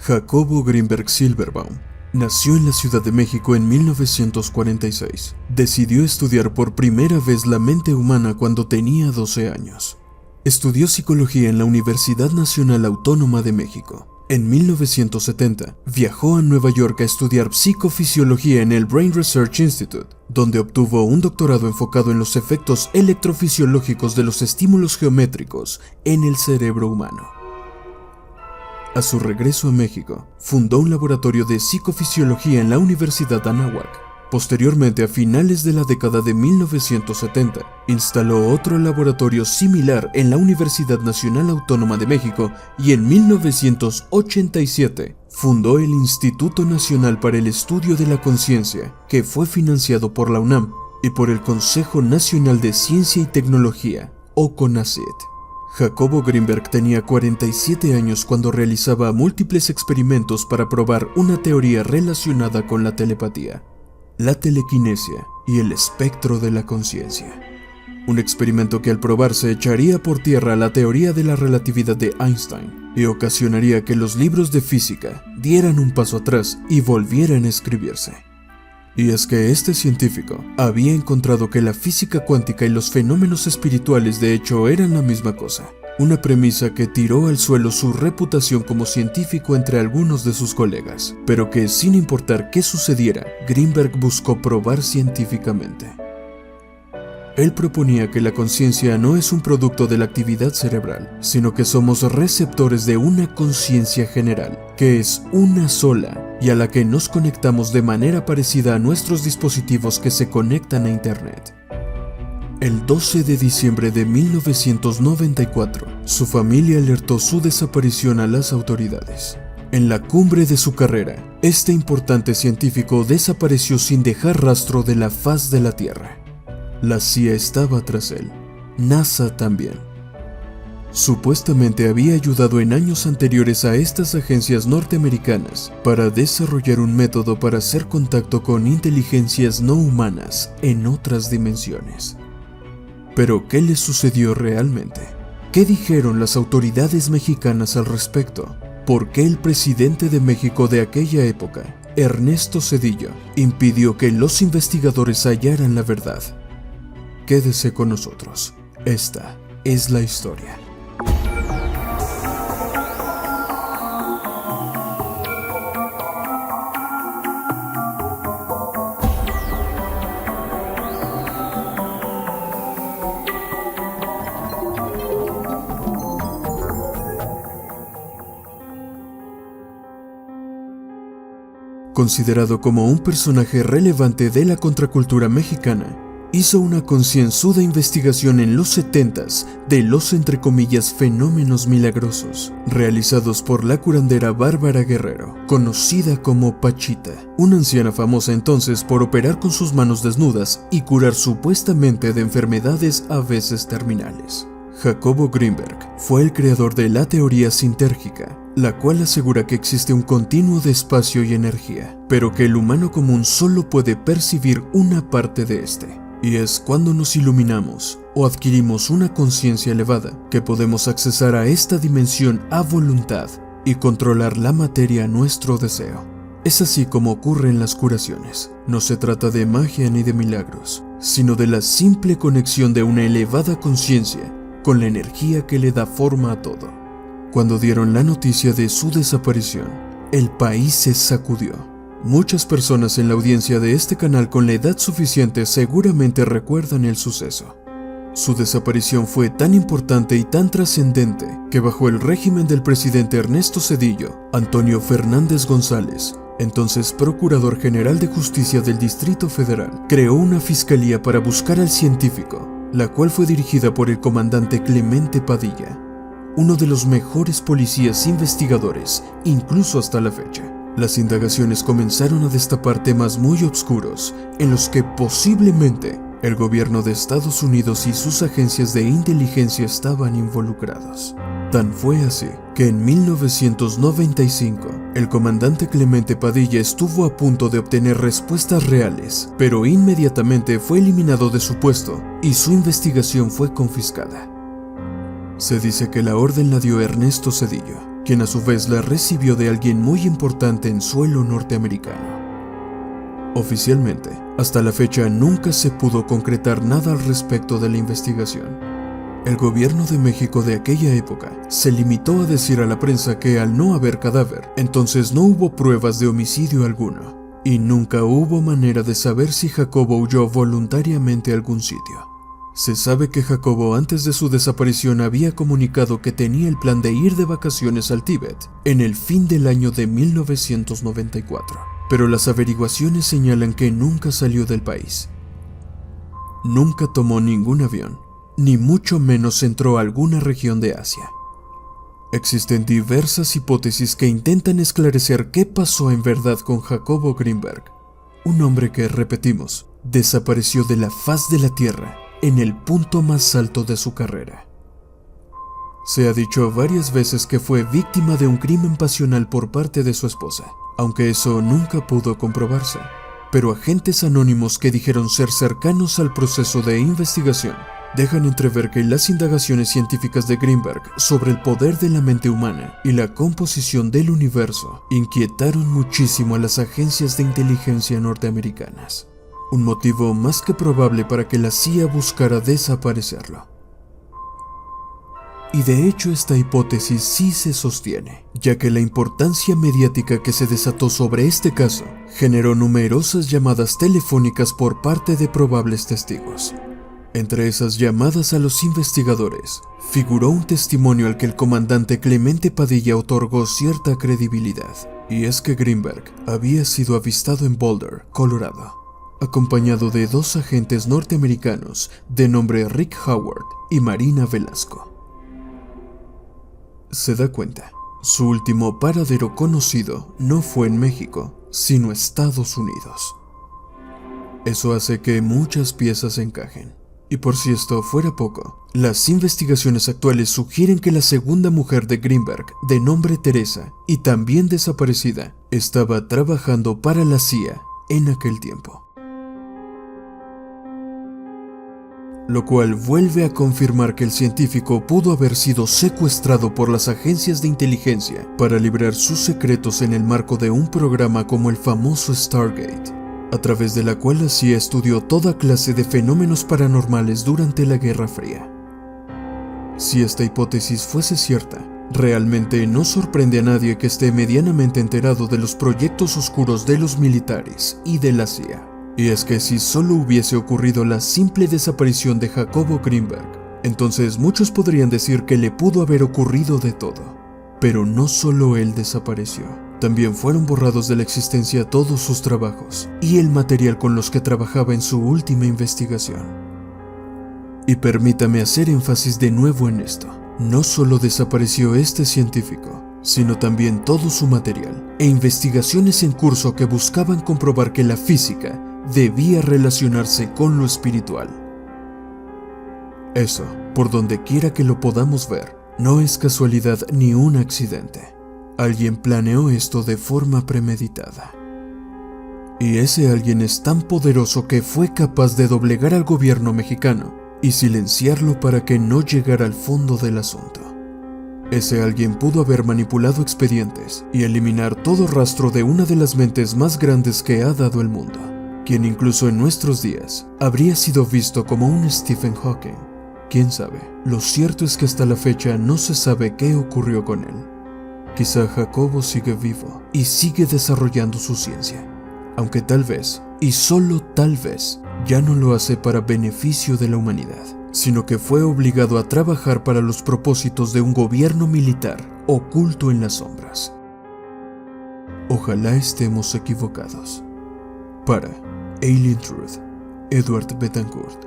Jacobo Grinberg Silberbaum nació en la Ciudad de México en 1946. Decidió estudiar por primera vez la mente humana cuando tenía 12 años. Estudió psicología en la Universidad Nacional Autónoma de México. En 1970, viajó a Nueva York a estudiar psicofisiología en el Brain Research Institute, donde obtuvo un doctorado enfocado en los efectos electrofisiológicos de los estímulos geométricos en el cerebro humano. A su regreso a México, fundó un laboratorio de psicofisiología en la Universidad Anáhuac. Posteriormente, a finales de la década de 1970, instaló otro laboratorio similar en la Universidad Nacional Autónoma de México y en 1987 fundó el Instituto Nacional para el Estudio de la Conciencia, que fue financiado por la UNAM y por el Consejo Nacional de Ciencia y Tecnología, o CONACYT. Jacobo Grinberg tenía 47 años cuando realizaba múltiples experimentos para probar una teoría relacionada con la telepatía, la telequinesia y el espectro de la conciencia. Un experimento que al probarse echaría por tierra la teoría de la relatividad de Einstein y ocasionaría que los libros de física dieran un paso atrás y volvieran a escribirse. Y es que este científico había encontrado que la física cuántica y los fenómenos espirituales de hecho eran la misma cosa. Una premisa que tiró al suelo su reputación como científico entre algunos de sus colegas, pero que sin importar qué sucediera, Grinberg buscó probar científicamente. Él proponía que la conciencia no es un producto de la actividad cerebral, sino que somos receptores de una conciencia general, que es una sola y a la que nos conectamos de manera parecida a nuestros dispositivos que se conectan a Internet. El 12 de diciembre de 1994, su familia alertó su desaparición a las autoridades. En la cumbre de su carrera, este importante científico desapareció sin dejar rastro de la faz de la Tierra. La CIA estaba tras él, NASA también. Supuestamente había ayudado en años anteriores a estas agencias norteamericanas para desarrollar un método para hacer contacto con inteligencias no humanas en otras dimensiones. Pero, ¿qué le sucedió realmente? ¿Qué dijeron las autoridades mexicanas al respecto? ¿Por qué el presidente de México de aquella época, Ernesto Zedillo, impidió que los investigadores hallaran la verdad? Quédese con nosotros. Esta es la historia. Considerado como un personaje relevante de la contracultura mexicana, hizo una concienzuda investigación en los 70s de los entre comillas fenómenos milagrosos, realizados por la curandera Bárbara Guerrero, conocida como Pachita, una anciana famosa entonces por operar con sus manos desnudas y curar supuestamente de enfermedades a veces terminales. Jacobo Grinberg fue el creador de la teoría sintérgica, la cual asegura que existe un continuo de espacio y energía, pero que el humano común solo puede percibir una parte de este. Y es cuando nos iluminamos o adquirimos una conciencia elevada que podemos accesar a esta dimensión a voluntad y controlar la materia a nuestro deseo. Es así como ocurre en las curaciones. No se trata de magia ni de milagros, sino de la simple conexión de una elevada conciencia con la energía que le da forma a todo. Cuando dieron la noticia de su desaparición, el país se sacudió. Muchas personas en la audiencia de este canal con la edad suficiente seguramente recuerdan el suceso. Su desaparición fue tan importante y tan trascendente que bajo el régimen del presidente Ernesto Zedillo, Antonio Fernández González, entonces Procurador General de Justicia del Distrito Federal, creó una fiscalía para buscar al científico, la cual fue dirigida por el comandante Clemente Padilla, uno de los mejores policías investigadores, incluso hasta la fecha. Las indagaciones comenzaron a destapar temas muy oscuros en los que posiblemente el gobierno de Estados Unidos y sus agencias de inteligencia estaban involucrados. Tan fue así que en 1995 el comandante Clemente Padilla estuvo a punto de obtener respuestas reales, pero inmediatamente fue eliminado de su puesto y su investigación fue confiscada. Se dice que la orden la dio Ernesto Zedillo, quien a su vez la recibió de alguien muy importante en suelo norteamericano. Oficialmente, hasta la fecha nunca se pudo concretar nada al respecto de la investigación. El gobierno de México de aquella época se limitó a decir a la prensa que al no haber cadáver, entonces no hubo pruebas de homicidio alguno, y nunca hubo manera de saber si Jacobo huyó voluntariamente a algún sitio. Se sabe que Jacobo antes de su desaparición había comunicado que tenía el plan de ir de vacaciones al Tíbet en el fin del año de 1994, pero las averiguaciones señalan que nunca salió del país. Nunca tomó ningún avión, ni mucho menos entró a alguna región de Asia. Existen diversas hipótesis que intentan esclarecer qué pasó en verdad con Jacobo Greenberg, un hombre que, repetimos, desapareció de la faz de la Tierra en el punto más alto de su carrera. Se ha dicho varias veces que fue víctima de un crimen pasional por parte de su esposa, aunque eso nunca pudo comprobarse. Pero agentes anónimos que dijeron ser cercanos al proceso de investigación dejan entrever que las indagaciones científicas de Greenberg sobre el poder de la mente humana y la composición del universo inquietaron muchísimo a las agencias de inteligencia norteamericanas. Un motivo más que probable para que la CIA buscara desaparecerlo. Y de hecho esta hipótesis sí se sostiene, ya que la importancia mediática que se desató sobre este caso generó numerosas llamadas telefónicas por parte de probables testigos. Entre esas llamadas a los investigadores, figuró un testimonio al que el comandante Clemente Padilla otorgó cierta credibilidad, y es que Greenberg había sido avistado en Boulder, Colorado, acompañado de dos agentes norteamericanos de nombre Rick Howard y Marina Velasco. Se da cuenta, su último paradero conocido no fue en México, sino Estados Unidos. Eso hace que muchas piezas encajen. Y por si esto fuera poco, las investigaciones actuales sugieren que la segunda mujer de Greenberg, de nombre Teresa, y también desaparecida, estaba trabajando para la CIA en aquel tiempo. Lo cual vuelve a confirmar que el científico pudo haber sido secuestrado por las agencias de inteligencia para librar sus secretos en el marco de un programa como el famoso Stargate, a través de la cual la CIA estudió toda clase de fenómenos paranormales durante la Guerra Fría. Si esta hipótesis fuese cierta, realmente no sorprende a nadie que esté medianamente enterado de los proyectos oscuros de los militares y de la CIA. Y es que si solo hubiese ocurrido la simple desaparición de Jacobo Greenberg, entonces muchos podrían decir que le pudo haber ocurrido de todo. Pero no solo él desapareció, también fueron borrados de la existencia todos sus trabajos y el material con los que trabajaba en su última investigación. Y permítame hacer énfasis de nuevo en esto, no solo desapareció este científico, sino también todo su material e investigaciones en curso que buscaban comprobar que la física debía relacionarse con lo espiritual. Eso, por donde quiera que lo podamos ver, no es casualidad ni un accidente. Alguien planeó esto de forma premeditada. Y ese alguien es tan poderoso que fue capaz de doblegar al gobierno mexicano y silenciarlo para que no llegara al fondo del asunto. Ese alguien pudo haber manipulado expedientes y eliminar todo rastro de una de las mentes más grandes que ha dado el mundo, quien incluso en nuestros días habría sido visto como un Stephen Hawking. ¿Quién sabe? Lo cierto es que hasta la fecha no se sabe qué ocurrió con él. Quizá Jacobo sigue vivo y sigue desarrollando su ciencia, aunque tal vez, y solo tal vez, ya no lo hace para beneficio de la humanidad, sino que fue obligado a trabajar para los propósitos de un gobierno militar oculto en las sombras. Ojalá estemos equivocados. Para Alien Truth, Edward Betancourt.